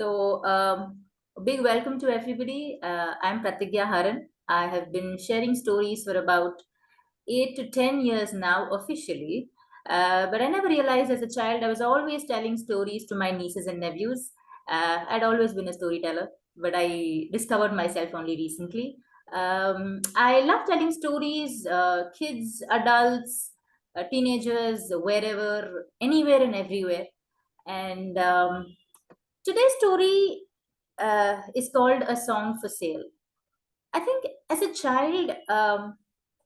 A big welcome to everybody. I'm Pretigaya Haran. I have been sharing stories for about 8 to 10 years now officially. But I never realized as a child I was always telling stories to my nieces and nephews. I'd always been a storyteller, but I discovered myself only recently. I love telling stories, kids, adults, teenagers, wherever, anywhere and everywhere. And Today's story is called A Song for Sale. I think as a child,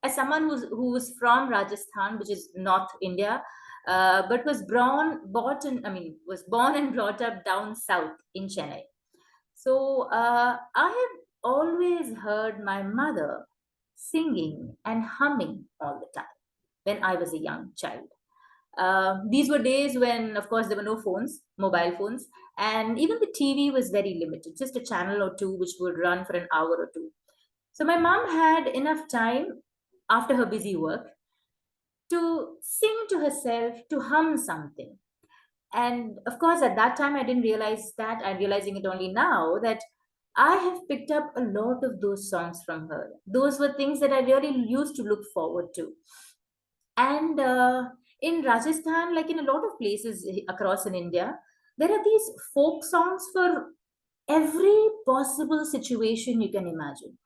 as someone who was from Rajasthan, which is North India, but was born and brought up down south in Chennai. I have always heard my mother singing and humming all the time when I was a young child. These were days when, of course, there were no phones, mobile phones, and even the TV was very limited, just a channel or two which would run for an hour or two. So my mom had enough time after her busy work to sing to herself, to hum something. And of course, at that time, I didn't realize that. I'm realizing it only now that I have picked up a lot of those songs from her. Those were things that I really used to look forward to. And in Rajasthan, like in a lot of places across in India, there are these folk songs for every possible situation you can imagine.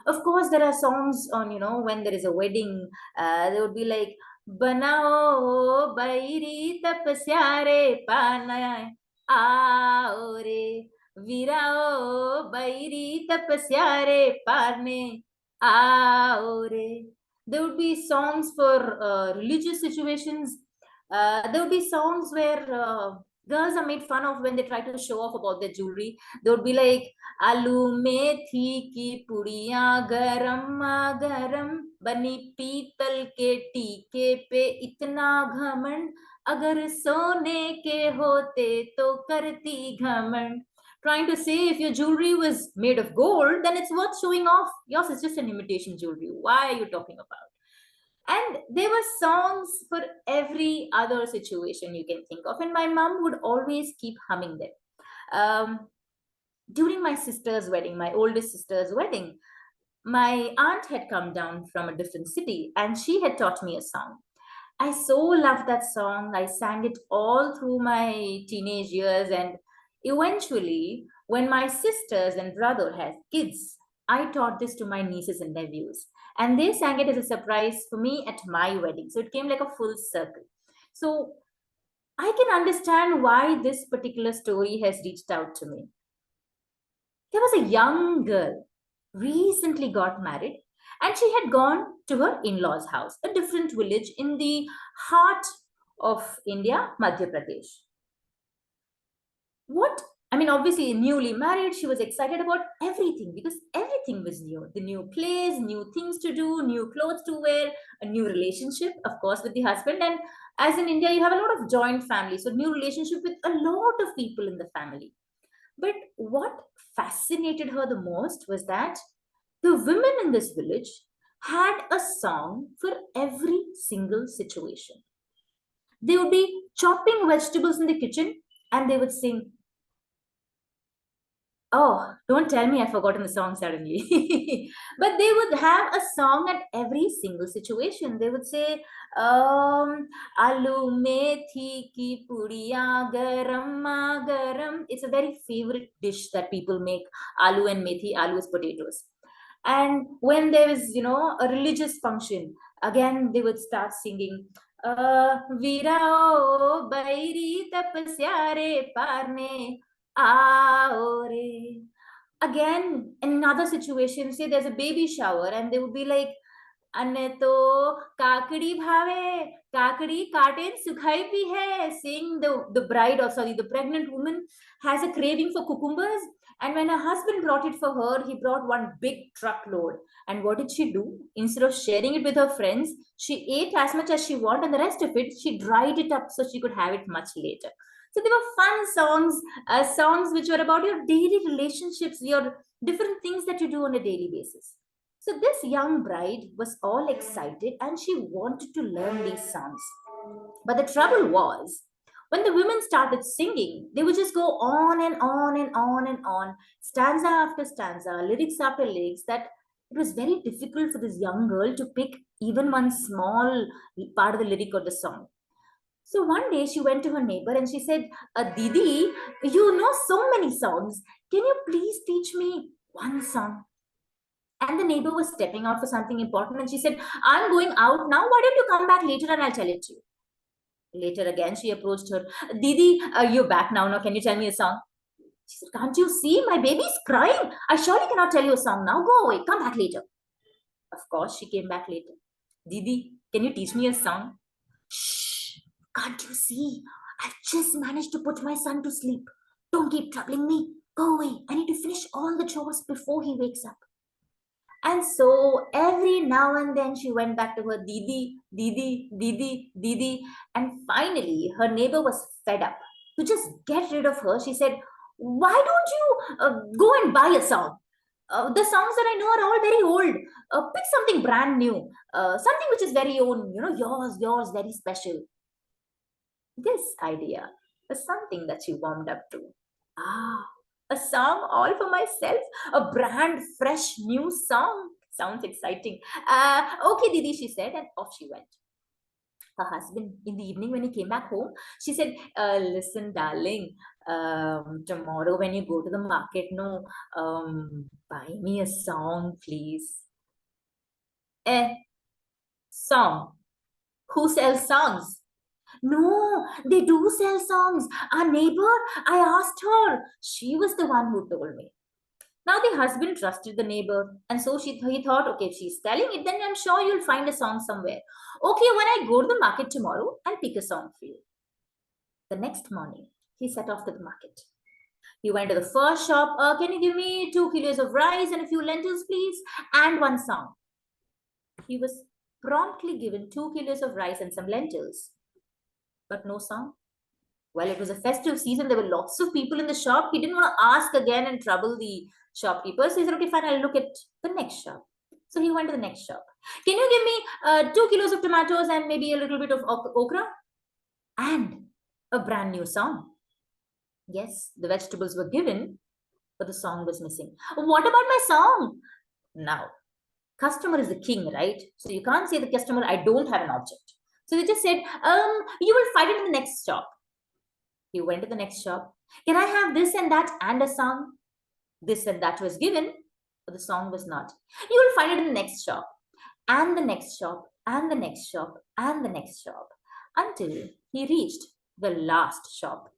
Of course, there are songs on, when there is a wedding, they would be like, Banao bairi tapasya pana aao re virao bairi tapasya parne aao re. There would be songs for religious situations. There would be songs where girls are made fun of when they try to show off about their jewelry. They would be like, आलू मेथी की पुड़िया गरम गरम बनी पीतल के टीके पे इतना घमंड अगर सोने के होते तो करती घमंड. Trying to say if your jewelry was made of gold, then it's worth showing off. Yours is just an imitation jewelry. Why are you talking about? And there were songs for every other situation you can think of, and my mom would always keep humming them. During my sister's wedding, my oldest sister's wedding, my aunt had come down from a different city and she had taught me a song. I so loved that song. I sang it all through my teenage years. And eventually, when my sisters and brother had kids, I taught this to my nieces and nephews. And they sang it as a surprise for me at my wedding. So it came like a full circle. So I can understand why this particular story has reached out to me. There was a young girl, recently got married, and she had gone to her in law's house, a different village in the heart of India, Madhya Pradesh. What? I mean, obviously, newly married, she was excited about everything because everything was new. The new place, new things to do, new clothes to wear, a new relationship, of course, with the husband. And as in India, you have a lot of joint family, so new relationship with a lot of people in the family. But what fascinated her the most was that the women in this village had a song for every single situation. They would be chopping vegetables in the kitchen and they would sing, oh, don't tell me I've forgotten the song suddenly. But they would have a song at every single situation. They would say, Alu methi ki pudiya garam garam. It's a very favorite dish that people make. Alu and methi, alu is potatoes. And when there is, a religious function, again, they would start singing, Virao bairi tapasya parne re. Again, in another situation, say there's a baby shower, and they would be like, अन्य तो काकड़ी भावे काकड़ी काटे सुखाई भी है, saying the bride, or sorry, the pregnant woman has a craving for cucumbers, and when her husband brought it for her, he brought one big truckload. And what did she do? Instead of sharing it with her friends, she ate as much as she wanted, and the rest of it she dried it up so she could have it much later. So they were fun songs, songs which were about your daily relationships, your different things that you do on a daily basis. So this young bride was all excited and she wanted to learn these songs. But the trouble was, When the women started singing, they would just go on and on and on and on, stanza after stanza, lyrics after lyrics, that it was very difficult for this young girl to pick even one small part of the lyric or the song. So one day she went to her neighbor and she said, Didi, you know so many songs. Can you please teach me one song? And the neighbor was stepping out for something important and she said, I'm going out now. Why don't you come back later and I'll tell it to you? Later again, she approached her. Didi, you're back now. Now, can you tell me a song? She said, can't you see? My baby's crying. I surely cannot tell you a song now. Go away. Come back later. Of course, she came back later. Didi, can you teach me a song? Shh. Can't you see? I've just managed to put my son to sleep. Don't keep troubling me. Go away. I need to finish all the chores before he wakes up. And so every now and then she went back to her Didi, Didi, Didi, Didi. And finally, her neighbor was fed up. To just get rid of her, she said, why don't you go and buy a song? The songs that I know are all very old. Pick something brand new, something which is very own, yours, very special. This idea was something that she warmed up to. Ah, a song all for myself, a brand fresh new song. Sounds exciting. Okay, Didi, she said, and off she went. Her husband, in the evening when he came back home, she said, listen, darling, tomorrow when you go to the market, no, buy me a song, please. Song. Who sells songs? No, they do sell songs. Our neighbor, I asked her. She was the one who told me. Now the husband trusted the neighbor, and so he thought, okay, if she's telling it, then I'm sure you'll find a song somewhere. Okay, when I go to the market tomorrow, I'll pick a song for you. The next morning, he set off to the market. He went to the first shop. Can you give me 2 kilos of rice and a few lentils, please? And one song. He was promptly given 2 kilos of rice and some lentils, but no song. Well, it was a festive season. There were lots of people in the shop. He didn't want to ask again and trouble the shopkeeper. So he said, okay, fine, I'll look at the next shop. So he went to the next shop. Can you give me 2 kilos of tomatoes and maybe a little bit of okra? And a brand new song. Yes, the vegetables were given, but the song was missing. What about my song? Now, customer is the king, right? So you can't say the customer, I don't have an object. So they just said, you will find it in the next shop. He went to the next shop. Can I have this and that and a song? This and that was given, but the song was not. You will find it in the next shop, and the next shop, and the next shop, and the next shop, until he reached the last shop.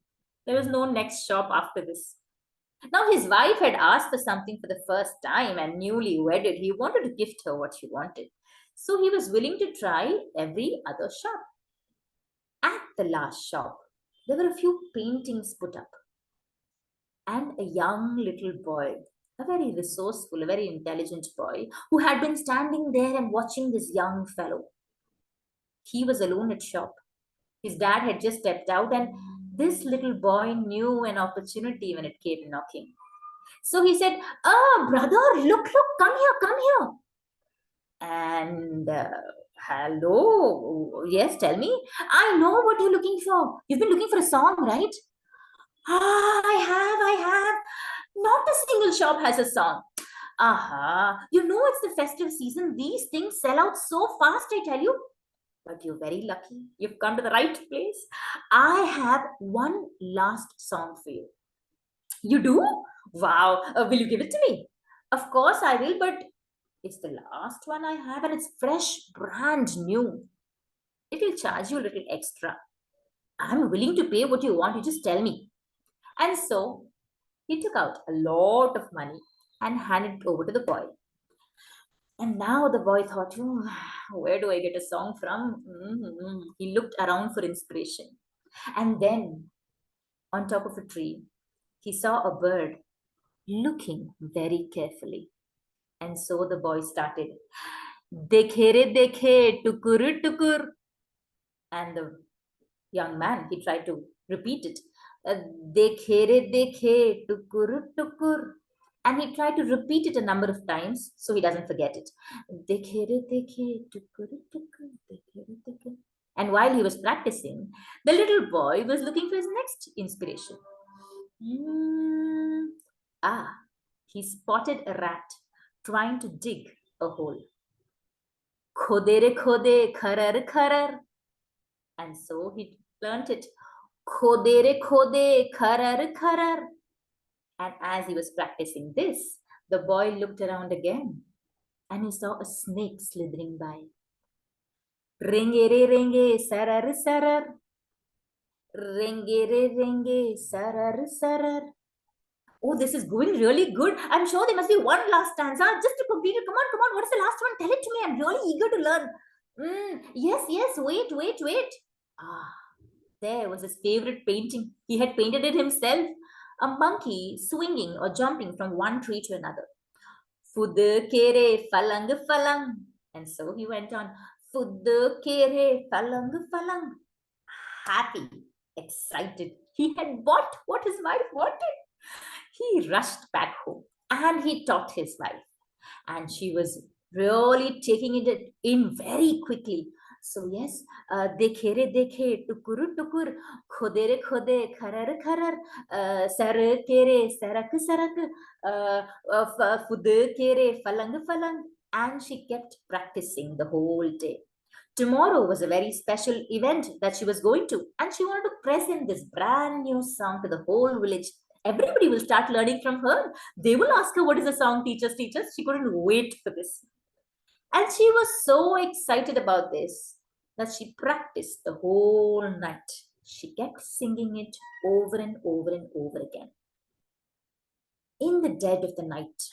There was no next shop after this. Now his wife had asked for something for the first time, and newly wedded, he wanted to gift her what she wanted. So he was willing to try every other shop. At the last shop, there were a few paintings put up, and a young little boy, a very resourceful, a very intelligent boy, who had been standing there and watching this young fellow. He was alone at shop. His dad had just stepped out, and this little boy knew an opportunity when it came knocking. So he said, brother, look, come here, come here. And hello, yes, tell me. I know what you're looking for. You've been looking for a song, right? I have. Not a single shop has a song. Aha, you know it's the festive season. These things sell out so fast, I tell you. But you're very lucky. You've come to the right place. I have one last song for you. You do? Wow. Will you give it to me? Of course I will, but it's the last one I have and it's fresh, brand new. It will charge you a little extra. I'm willing to pay what you want. You just tell me. And so he took out a lot of money and handed it over to the boy. And now the boy thought, where do I get a song from? He looked around for inspiration. And then, on top of a tree, he saw a bird looking very carefully. And so the boy started, Dekhe re dekhe, tukur tukur. And the young man, he tried to repeat it. Dekhe re dekhe, tukur tukur. And he tried to repeat it a number of times so he doesn't forget it. Dekhe re dekhe, tukur tukur, dekhe re dekhe. And while he was practicing, the little boy was looking for his next inspiration. Hmm. Ah, he spotted a rat trying to dig a hole. Khode re khode, kharar kharar. And so he learnt it. Khode re khode, kharar kharar. And as he was practicing this, the boy looked around again and he saw a snake slithering by. Renge re renge, sarar sarar. Renge re renge, sarar sarar. Oh, this is going really good. I'm sure there must be one last stanza just to complete it. Come on. What is the last one? Tell it to me. I'm really eager to learn. Yes. Wait. Ah, there was his favorite painting. He had painted it himself. A monkey swinging or jumping from one tree to another. Fudu kere falang falang. And so he went on. Fudu kere falang falang. Happy, excited. He had bought what his wife wanted. He rushed back home and he taught his wife. And she was really taking it in very quickly. So yes, dekhe re dekhe, tukur tukur, khode re khode, kharar kharar, sar kere sarak sarak, fud kere falang falang. And she kept practicing the whole day. Tomorrow was a very special event that she was going to, and she wanted to present this brand new song to the whole village. Everybody will start learning from her. They will ask her, "What is the song? Teach us." She couldn't wait for this. And she was so excited about this that she practiced the whole night. She kept singing it over and over and over again. In the dead of the night,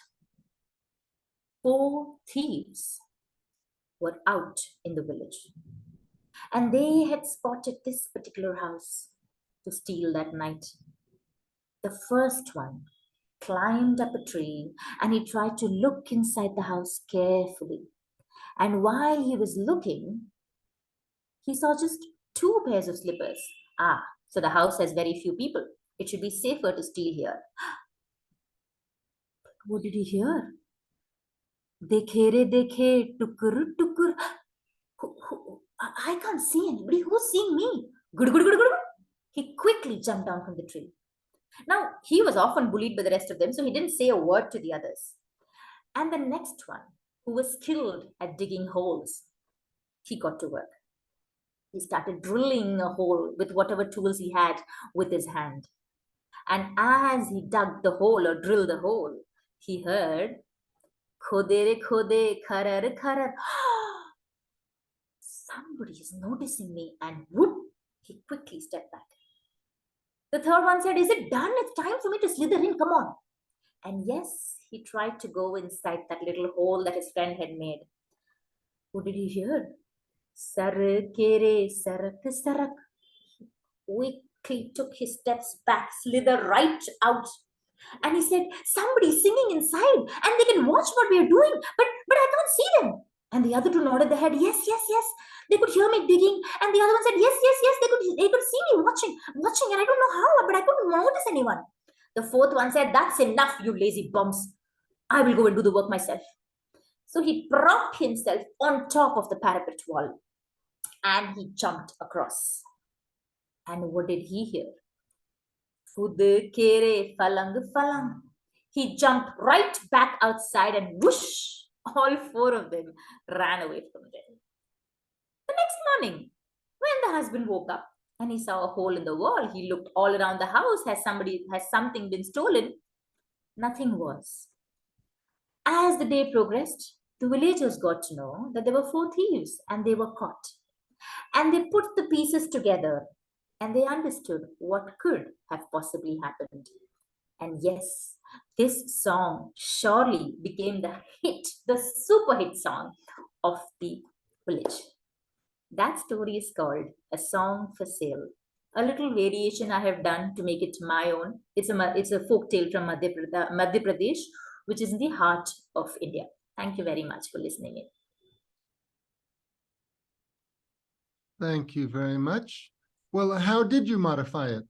4 thieves were out in the village. And they had spotted this particular house to steal that night. The first one climbed up a tree and he tried to look inside the house carefully. And while he was looking, he saw just 2 pairs of slippers. Ah, so the house has very few people. It should be safer to steal here. What did he hear? Dekhe re dekhe, tukur tukur. I can't see anybody. Who's seeing me? Good, good, good, good. He quickly jumped down from the tree. Now, he was often bullied by the rest of them, so he didn't say a word to the others. And the next one, who was skilled at digging holes, he got to work. He started drilling a hole with whatever tools he had with his hand. And as he dug the hole or drilled the hole, he heard, khode re khode, kharar kharar. Somebody is noticing me, and whoop, he quickly stepped back. The third one said, "Is it done? It's time for me to slither in. Come on." And yes, he tried to go inside that little hole that his friend had made. What did he hear? Sar kere sarak sarak. He quickly took his steps back, slither right out. And he said, "Somebody's singing inside and they can watch what we are doing, but I can't see them." And the other two nodded their head. Yes. They could hear me digging. And the other one said, yes. They could see me watching. And I don't know how, but I couldn't notice anyone. The fourth one said, "That's enough, you lazy bums. I will go and do the work myself." So he propped himself on top of the parapet wall and he jumped across. And what did he hear? Fude kere falang falang. He jumped right back outside and whoosh, all 4 of them ran away from there. The next morning, when the husband woke up and he saw a hole in the wall, he looked all around the house. Has something been stolen? Nothing was. As the day progressed, the villagers got to know that there were 4 thieves and they were caught. And they put the pieces together and they understood what could have possibly happened. And yes, this song surely became the super hit song of the village. That story is called A Song for Sale. A little variation I have done to make it my own. It's a folk tale from Madhya Pradesh, which is in the heart of India. Thank you very much for listening in. Thank you very much. Well, how did you modify it?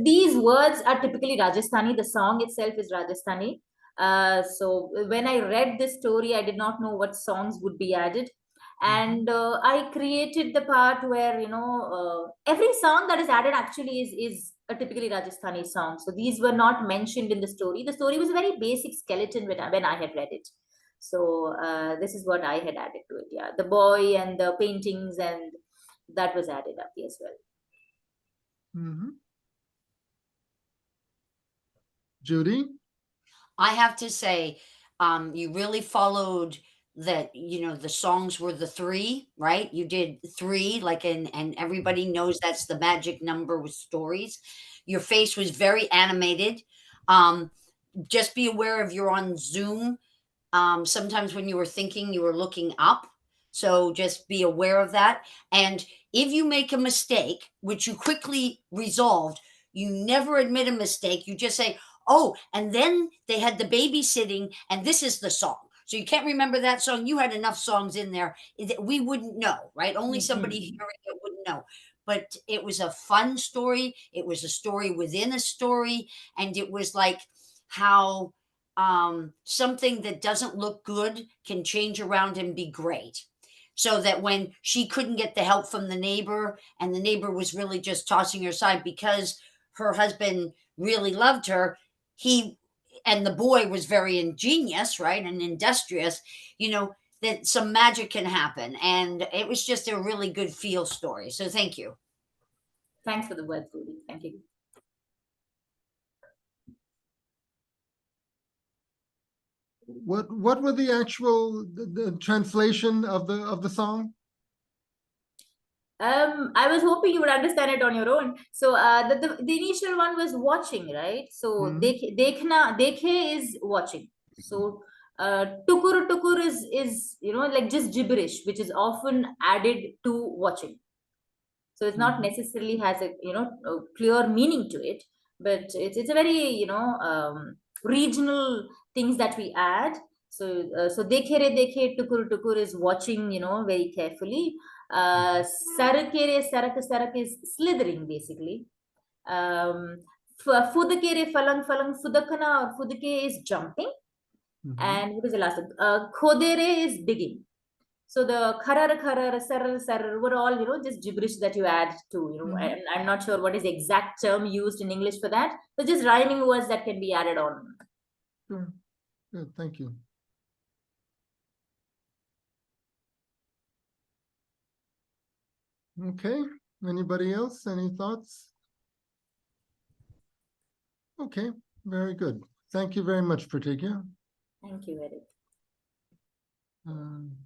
These words are typically Rajasthani. The song itself is Rajasthani. So when I read this story, I did not know what songs would be added. and I created the part where every song that is added actually is a typically Rajasthani song. So these were not mentioned in the story. The story was a very basic skeleton when I had read it. So this is what I had added to it. Yeah, the boy and the paintings, and that was added up as well. Mhm. Judy? I have to say, you really followed that, the songs were the three, right? You did three, like, and everybody knows that's the magic number with stories. Your face was very animated. Um, just be aware of you're on Zoom. Sometimes when you were thinking, you were looking up. So just be aware of that. And if you make a mistake, which you quickly resolved, you never admit a mistake. You just say, oh, and then they had the babysitting, and this is the song. So you can't remember that song. You had enough songs in there that we wouldn't know, right? Only somebody Mhm. hearing it wouldn't know. But it was a fun story. It was a story within a story. And it was like how something that doesn't look good can change around and be great. So that when she couldn't get the help from the neighbor, and the neighbor was really just tossing her aside because her husband really loved her, he and the boy was very ingenious, right, and industrious, that some magic can happen. And it was just a really good feel story. So thank you. Thanks for the words, Rudy. Thank you. What were the actual the translation of the song? I was hoping you would understand it on your own. So the initial one was watching, right? So Mhm. dekhe is watching. So tukur tukur is like just gibberish, which is often added to watching. So it's not Mhm. necessarily has a clear meaning to it, but it's a very regional things that we add. So dekhe re dekhe tukur tukur is watching very carefully. Sarakere sarak sarak is slithering basically. um Fudakere falang falang fudakana or fudake is jumping. Mhm. And what is the last one? Khodere is digging. So the kharar, kharar, sarar, sarar were all, just gibberish that you add to, Mhm. I'm not sure what is the exact term used in English for that, but just rhyming words that can be added on. Sure. Good. Thank you. Okay. Anybody else? Any thoughts? Okay. Very good. Thank you very much, Pratigya. Thank you, Eric. Um,